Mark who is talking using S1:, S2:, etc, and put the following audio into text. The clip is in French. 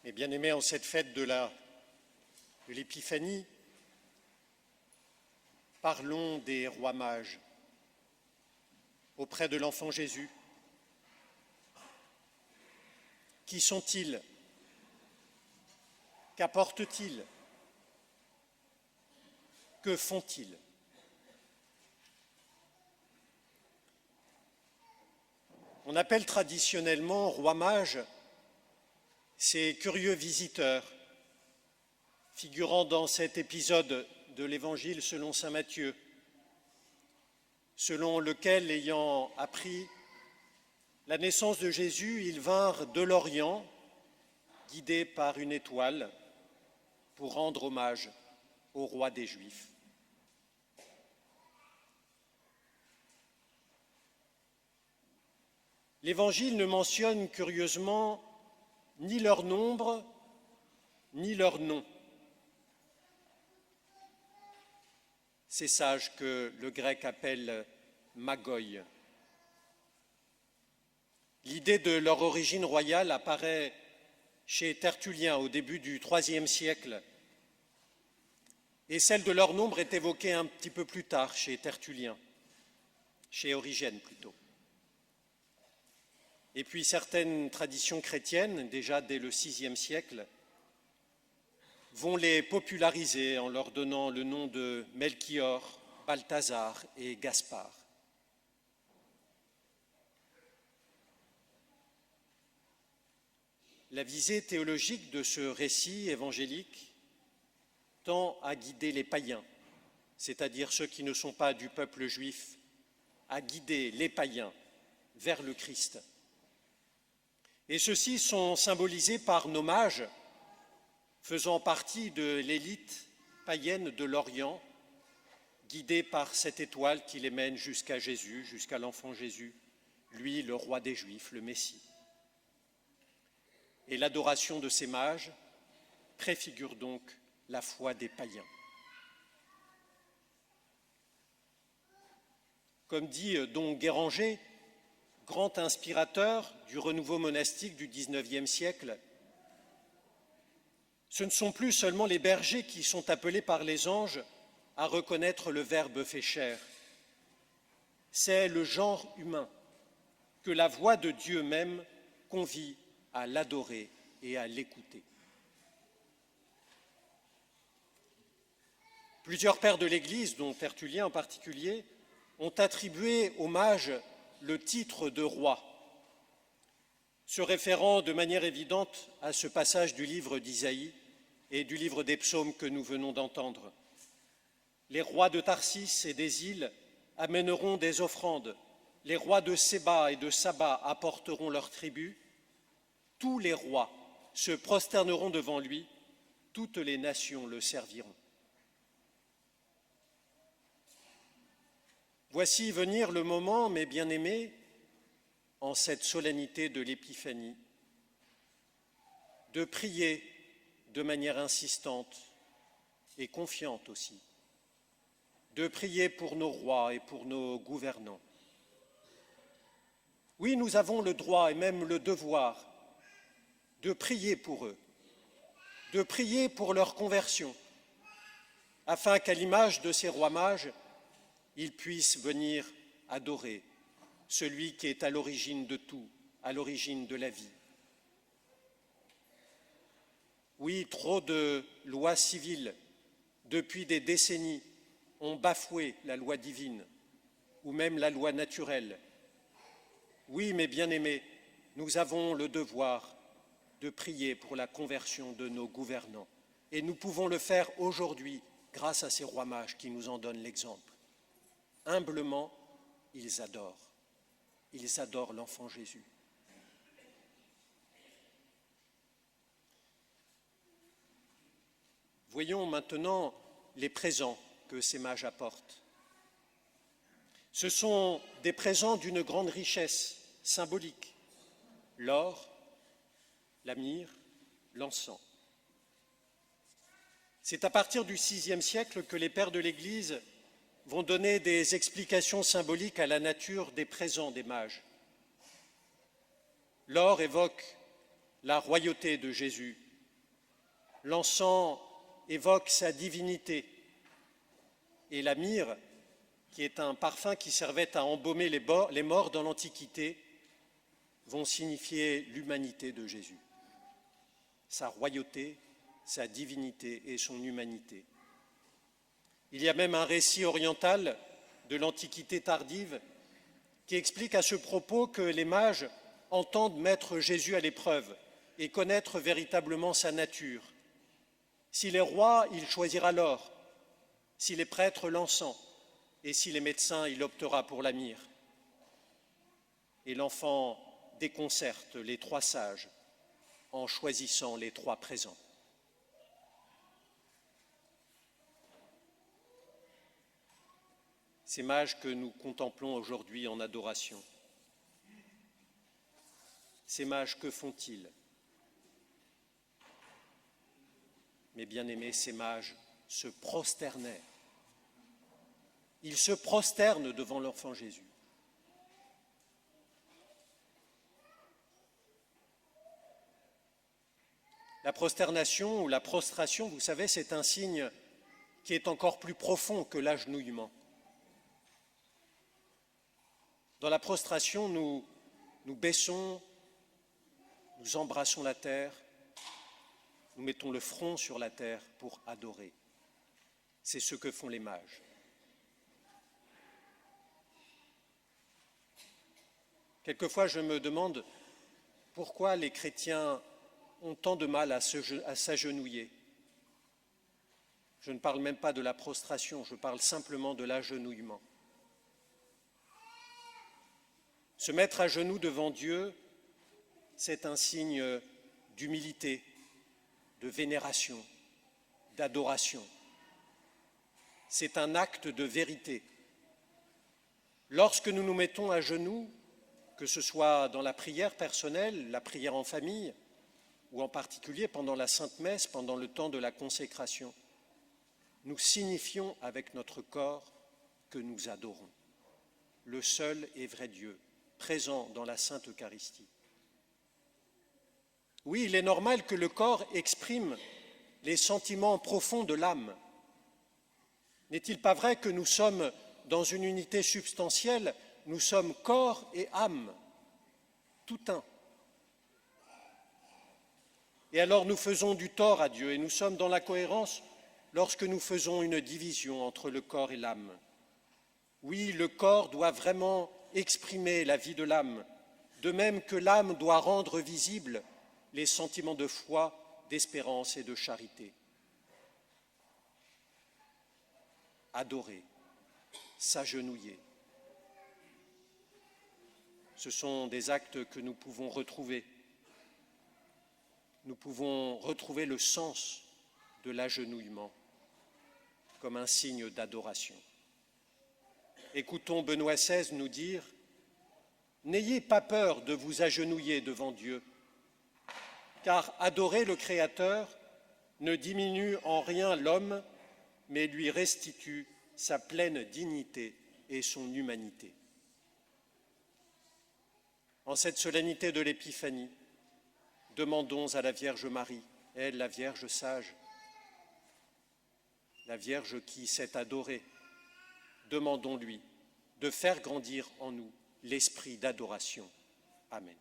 S1: Et bien aimés, en cette fête de l'Épiphanie, parlons des rois mages auprès de l'enfant Jésus. Qui sont-ils? Qu'apportent-ils? Que font-ils? On appelle traditionnellement rois mages ces curieux visiteurs figurant dans cet épisode de l'Évangile selon saint Matthieu, selon lequel, ayant appris la naissance de Jésus, ils vinrent de l'Orient, guidés par une étoile, pour rendre hommage au roi des Juifs. L'Évangile ne mentionne curieusement ni leur nombre, ni leur nom. Ces sages que le grec appelle magoi. L'idée de leur origine royale apparaît chez Tertullien au début du IIIe siècle, et celle de leur nombre est évoquée un petit peu plus tard chez Tertullien, chez Origène plutôt. Et puis certaines traditions chrétiennes, déjà dès le VIe siècle, vont les populariser en leur donnant le nom de Melchior, Balthazar et Gaspard. La visée théologique de ce récit évangélique tend à guider les païens, c'est-à-dire ceux qui ne sont pas du peuple juif, à guider les païens vers le Christ. Et ceux-ci sont symbolisés par nos mages, faisant partie de l'élite païenne de l'Orient, guidés par cette étoile qui les mène jusqu'à Jésus, jusqu'à l'enfant Jésus, lui le roi des Juifs, le Messie. Et l'adoration de ces mages préfigure donc la foi des païens. Comme dit Don Guéranger, grand inspirateur du renouveau monastique du XIXe siècle, ce ne sont plus seulement les bergers qui sont appelés par les anges à reconnaître le Verbe fait chair. C'est le genre humain que la voix de Dieu même convie à l'adorer et à l'écouter. Plusieurs pères de l'Église, dont Tertullien en particulier, ont attribué aux mages le titre de roi, se référant de manière évidente à ce passage du livre d'Isaïe et du livre des psaumes que nous venons d'entendre. Les rois de Tarsis et des îles amèneront des offrandes, les rois de Séba et de Saba apporteront leurs tribus, tous les rois se prosterneront devant lui, toutes les nations le serviront. Voici venir le moment, mes bien-aimés, en cette solennité de l'Épiphanie, de prier de manière insistante et confiante aussi, de prier pour nos rois et pour nos gouvernants. Oui, nous avons le droit et même le devoir de prier pour eux, de prier pour leur conversion, afin qu'à l'image de ces rois mages, ils puissent venir adorer celui qui est à l'origine de tout, à l'origine de la vie. Oui, trop de lois civiles, depuis des décennies, ont bafoué la loi divine, ou même la loi naturelle. Oui, mes bien-aimés, nous avons le devoir de prier pour la conversion de nos gouvernants. Et nous pouvons le faire aujourd'hui grâce à ces rois mages qui nous en donnent l'exemple. Humblement, ils adorent l'enfant Jésus. Voyons maintenant les présents que ces mages apportent. Ce sont des présents d'une grande richesse symbolique, l'or, la myrrhe, l'encens. C'est à partir du VIe siècle que les pères de l'Église vont donner des explications symboliques à la nature des présents des mages. L'or évoque la royauté de Jésus, L'encens évoque sa divinité et la myrrhe, qui est un parfum qui servait à embaumer les morts dans l'Antiquité, vont signifier l'humanité de Jésus, sa royauté, sa divinité et son humanité. Il y a même un récit oriental de l'Antiquité tardive qui explique à ce propos que les mages entendent mettre Jésus à l'épreuve et connaître véritablement sa nature. S'il est roi, il choisira l'or, s'il est prêtre, l'encens, et s'il est médecin, il optera pour la myrrhe. Et l'enfant déconcerte les trois sages en choisissant les trois présents. Ces mages que nous contemplons aujourd'hui en adoration, ces mages, que font-ils? Mes bien-aimés, ces mages se prosternèrent. Ils se prosternent devant l'enfant Jésus. La prosternation ou la prostration, vous savez, c'est un signe qui est encore plus profond que l'agenouillement. Dans la prostration, nous baissons, nous embrassons la terre, nous mettons le front sur la terre pour adorer. C'est ce que font les mages. Quelquefois, je me demande pourquoi les chrétiens ont tant de mal à s'agenouiller. Je ne parle même pas de la prostration, je parle simplement de l'agenouillement. Se mettre à genoux devant Dieu, c'est un signe d'humilité, de vénération, d'adoration. C'est un acte de vérité. Lorsque nous nous mettons à genoux, que ce soit dans la prière personnelle, la prière en famille, ou en particulier pendant la Sainte Messe, pendant le temps de la consécration, nous signifions avec notre corps que nous adorons le seul et vrai Dieu, présent dans la Sainte Eucharistie. Oui, il est normal que le corps exprime les sentiments profonds de l'âme. N'est-il pas vrai que nous sommes dans une unité substantielle, nous sommes corps et âme, tout un. Et alors nous faisons du tort à Dieu et nous sommes dans la cohérence lorsque nous faisons une division entre le corps et l'âme. Oui, le corps doit vraiment exprimer la vie de l'âme, de même que l'âme doit rendre visibles les sentiments de foi, d'espérance et de charité. Adorer, s'agenouiller. Ce sont des actes que nous pouvons retrouver. Nous pouvons retrouver le sens de l'agenouillement comme un signe d'adoration. Écoutons Benoît XVI nous dire « N'ayez pas peur de vous agenouiller devant Dieu, car adorer le Créateur ne diminue en rien l'homme, mais lui restitue sa pleine dignité et son humanité. » En cette solennité de l'Épiphanie, demandons à la Vierge Marie, elle, la Vierge sage, la Vierge qui sait adorer, demandons-lui de faire grandir en nous l'esprit d'adoration. Amen.